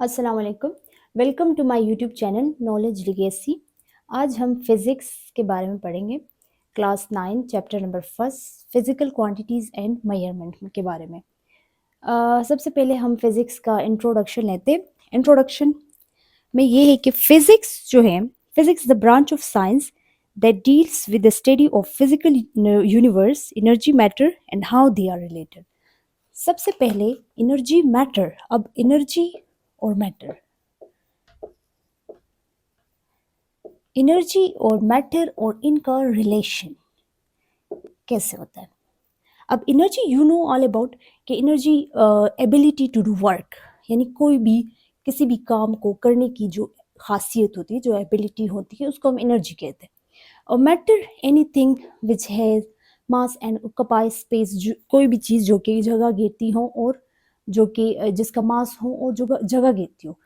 अस्सलाम वालेकुम। Welcome to my YouTube channel knowledge legacy. आज हम फिज़िक्स के बारे में पढ़ेंगे। Class 9 chapter number first physical quantities and measurement के बारे में। सबसे पहले हम फिज़िक्स का इंट्रोडक्शन लेते हैं। इंट्रोडक्शन में ये है कि फिज़िक्स जो है, physics the branch of science that deals with the study of physical universe, energy, matter and how they are related. सबसे पहले एनर्जी मैटर। अब एनर्जी और मैटर, एनर्जी और मैटर और इनका रिलेशन कैसे होता है। अब energy you know all about कि energy ability to do work, यानी कोई भी किसी भी काम को करने की जो खासियत होती है, जो एबिलिटी होती है, उसको हम एनर्जी कहते हैं। और matter anything which has mass and occupy space, कोई भी चीज़ जो कि जगह घेरती हो और जो कि जिसका मास हो और जगह जगह घेरती हो,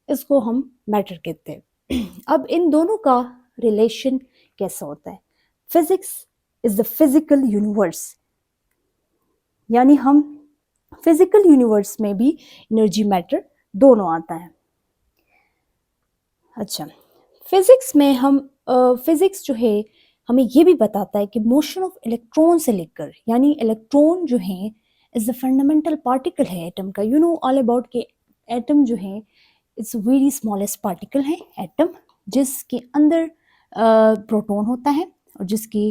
इसको हम मैटर कहते हैं। अब इन दोनों का रिलेशन कैसा होता है। Physics is the physical universe, यानी हम फिजिकल यूनिवर्स में भी एनर्जी मैटर दोनों आता है। अच्छा, फिजिक्स में हम फिजिक्स जो है हमें ये भी बताता है कि मोशन ऑफ इलेक्ट्रॉन से लेकर, यानी इलेक्ट्रॉन जो है इज द फंडामेंटल पार्टिकल है एटम का। यू नो ऑल अबाउट के एटम जो है इट्स वेरी स्मॉलेस्ट पार्टिकल है एटम, जिसके अंदर प्रोटॉन होता है और जिसकी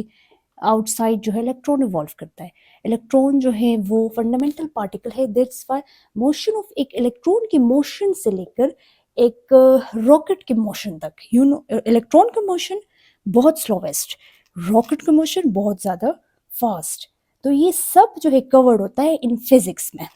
आउटसाइड जो है इलेक्ट्रॉन इवॉल्व करता है। इलेक्ट्रॉन जो है वो फंडामेंटल पार्टिकल है, दैट्स व्हाई मोशन ऑफ एक इलेक्ट्रॉन की मोशन से लेकर एक रॉकेट के मोशन तक, यू नो इलेक्ट्रॉन का मोशन बहुत स्लोवेस्ट, रॉकेट का मोशन बहुत ज़्यादा फास्ट। तो ये सब जो है कवर्ड होता है इन फिजिक्स में।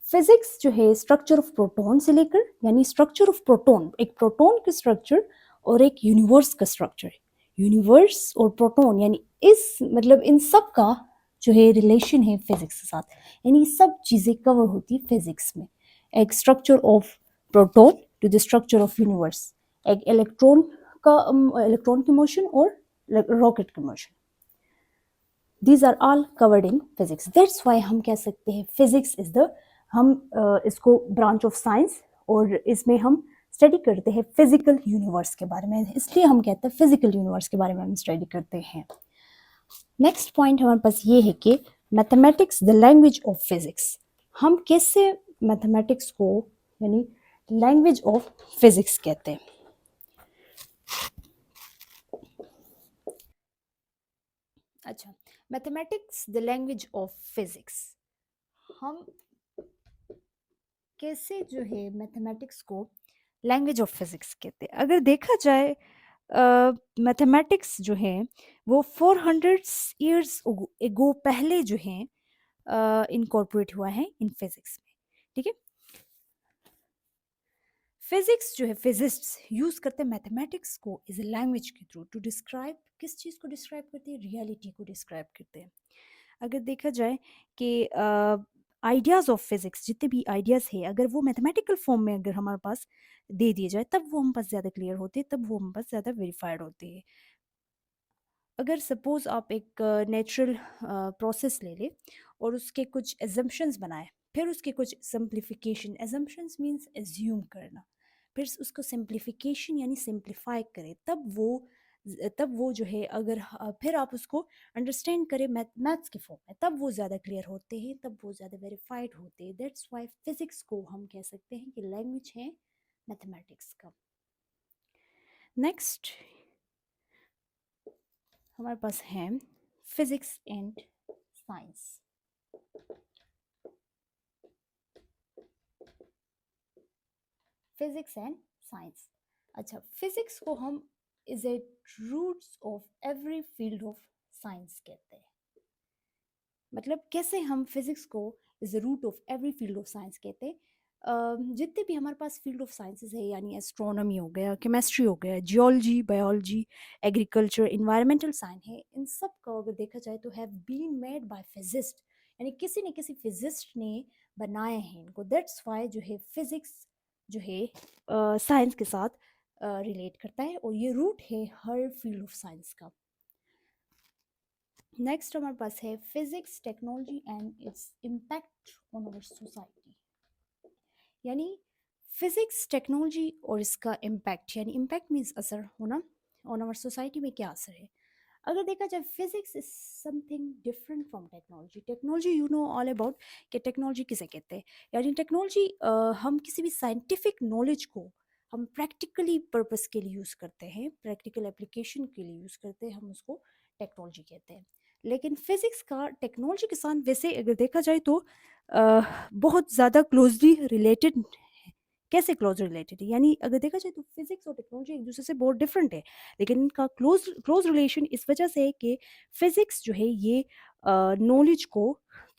फिजिक्स जो है स्ट्रक्चर ऑफ प्रोटॉन से लेकर, यानी स्ट्रक्चर ऑफ प्रोटॉन, एक प्रोटॉन का स्ट्रक्चर और एक यूनिवर्स का स्ट्रक्चर, यूनिवर्स और प्रोटॉन, यानी इस मतलब इन सब का जो है रिलेशन है फिजिक्स के साथ, यानी सब चीज़ें कवर होती है फिजिक्स में। एक structure of proton to the structure of universe, एक इलेक्ट्रॉन का इलेक्ट्रॉन की मोशन और रॉकेट की motion, these are all covered in physics. That's why हम कह सकते हैं फिजिक्स इज द, हम इसको ब्रांच ऑफ साइंस, और इसमें हम स्टडी करते हैं फिजिकल यूनिवर्स के बारे में, इसलिए हम कहते हैं फिजिकल यूनिवर्स के बारे में हम स्टडी करते हैं। नेक्स्ट पॉइंट हमारे पास ये है कि mathematics the language of physics. हम कैसे मैथमेटिक्स को यानी लैंग्वेज ऑफ फिजिक्स कहते हैं। अच्छा, mathematics the language of physics, हम कैसे जो है मैथमेटिक्स को लैंग्वेज ऑफ फिजिक्स कहते हैं। अगर देखा जाए मैथमेटिक्स जो है वो 400 ईयर्स एगो पहले जो है इनकॉर्पोरेट हुआ है इन फिजिक्स में। ठीक है, फिजिक्स जो है फिजिस्ट्स यूज करते हैं मैथमेटिक्स को इज ए लैंग्वेज के थ्रू टू डिस्क्राइब, किस चीज़ को डिस्क्राइब करते हैं, रियलिटी को डिस्क्राइब करते हैं। अगर देखा जाए कि आइडियाज़ ऑफ फिजिक्स, जितने भी आइडियाज़ है, अगर वो मैथमेटिकल फॉर्म में अगर हमारे पास दे दिए जाए तब वो हम पास ज़्यादा क्लियर होते हैं, तब वो हम पास ज़्यादा वेरीफाइड होते हैं। अगर सपोज़ आप एक नेचुरल प्रोसेस ले लें और उसके कुछ एजम्पशंस बनाए, फिर उसके कुछ सिंप्लीफिकेशन, एजम्पशंस मीन्स एज्यूम करना, फिर उसको सिंप्लीफिकेशन यानी सिंप्लीफाई करें, तब वो जो है अगर फिर आप उसको अंडरस्टैंड करें मैथ्स के फॉर्म में, तब वो ज़्यादा क्लियर होते हैं, तब वो ज़्यादा वेरीफाइड होते हैं। दैट्स वाई फिज़िक्स को हम कह सकते हैं कि लैंग्वेज है मैथमेटिक्स का। नेक्स्ट हमारे पास है physics and science. Physics and science, अच्छा, फिजिक्स को हम is a roots of every field of science कहते हैं। मतलब कैसे हम फिजिक्स को is the root of every field of science कहते हैं। जितने भी हमारे पास फील्ड ऑफ साइंसेस है, यानी एस्ट्रोनॉमी हो गया, केमिस्ट्री हो गया, geology, biology, agriculture, environmental science है, इन सब का अगर देखा जाए तो have been made by physicist, यानी किसी न किसी फिजिस्ट ने बनाए हैं इनको। दैट्स वाई जो है फिजिक्स जो है साइंस के साथ रिलेट करता है और ये रूट है हर फील्ड ऑफ साइंस का। नेक्स्ट हमारे पास है physics, technology and its impact on our society. यानी फिजिक्स, टेक्नोलॉजी और इसका इम्पैक्ट, यानी इम्पैक्ट मीन्स असर होना, ऑन आवर सोसाइटी में क्या असर है। अगर देखा जाए physics is something different from technology. Technology you know all about कि टेक्नोलॉजी किसे कहते हैं। यानी टेक्नोलॉजी हम किसी भी साइंटिफिक नॉलेज को हम प्रैक्टिकली पर्पस के लिए यूज़ करते हैं, प्रैक्टिकल एप्लीकेशन के लिए यूज़ करते हैं, हम उसको टेक्नोलॉजी कहते हैं। लेकिन फिजिक्स का टेक्नोलॉजी के साथ वैसे अगर देखा जाए तो बहुत ज़्यादा क्लोजली रिलेटेड। कैसे क्लोज रिलेटेड है, यानी अगर देखा जाए तो फिजिक्स और टेक्नोलॉजी एक दूसरे से बहुत डिफरेंट है, लेकिन इनका क्लोज क्लोज रिलेशन इस वजह से है कि फिजिक्स जो है ये नॉलेज को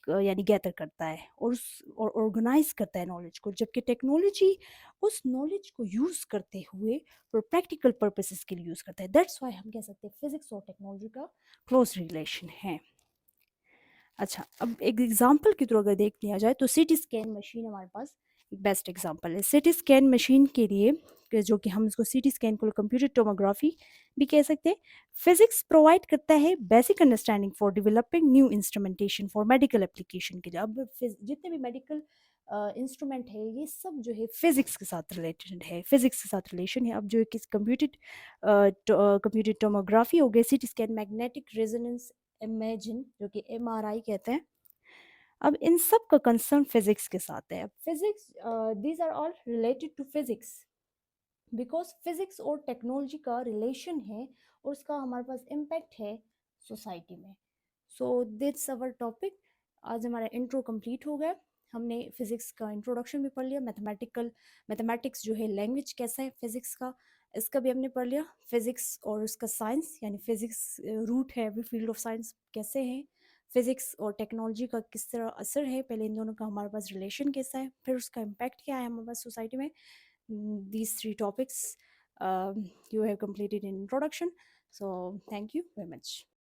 यानी गैदर करता है और ऑर्गेनाइज करता है नॉलेज को, जबकि टेक्नोलॉजी उस नॉलेज को यूज़ करते हुए और प्रैक्टिकल पर्पसेस के लिए यूज़ करता है। दैट्स वाई हम कह सकते हैं फिजिक्स और टेक्नोलॉजी का क्लोज रिलेशन है। अच्छा, अब एक एग्जांपल के थ्रू अगर देख लिया जाए तो सीटी स्कैन मशीन हमारे पास एक बेस्ट एग्जांपल है। सीटी स्कैन मशीन के लिए जो कि हम इसको सीटी स्कैन को कंप्यूटर टोमोग्राफी भी कह सकते हैं, फिजिक्स प्रोवाइड करता है basic understanding for developing new instrumentation for medical application के लिए। अब जितने भी मेडिकल इंस्ट्रूमेंट है ये सब जो है फिजिक्स के साथ रिलेटेड है, फिजिक्स के साथ रिलेशन है। अब जो किस कंप्यूटर टोमोग्राफी हो गई, CT scan, magnetic resonance imaging जो कि एमआरआई कहते हैं, अब इन सब का कंसर्न फिजिक्स के साथ है। Physics, these are all related to physics because physics और टेक्नोलॉजी का रिलेशन है और उसका हमारे पास इम्पैक्ट है सोसाइटी में। So that's our topic. आज हमारा इंट्रो कंप्लीट हो गया। हमने फिजिक्स का इंट्रोडक्शन भी पढ़ लिया, मैथमेटिक्स जो है लैंग्वेज कैसा है फिजिक्स का, इसका भी हमने पढ़ लिया। फिजिक्स और उसका साइंस यानी फिजिक्स रूट है एवरी फील्ड ऑफ साइंस कैसे है, फिजिक्स और टेक्नोलॉजी का किस तरह असर है, पहले इन दोनों का हमारे पास रिलेशन कैसा है, फिर उसका इम्पैक्ट क्या है हमारे पास सोसाइटी में। These three topics you have completed in introduction. So thank you very much.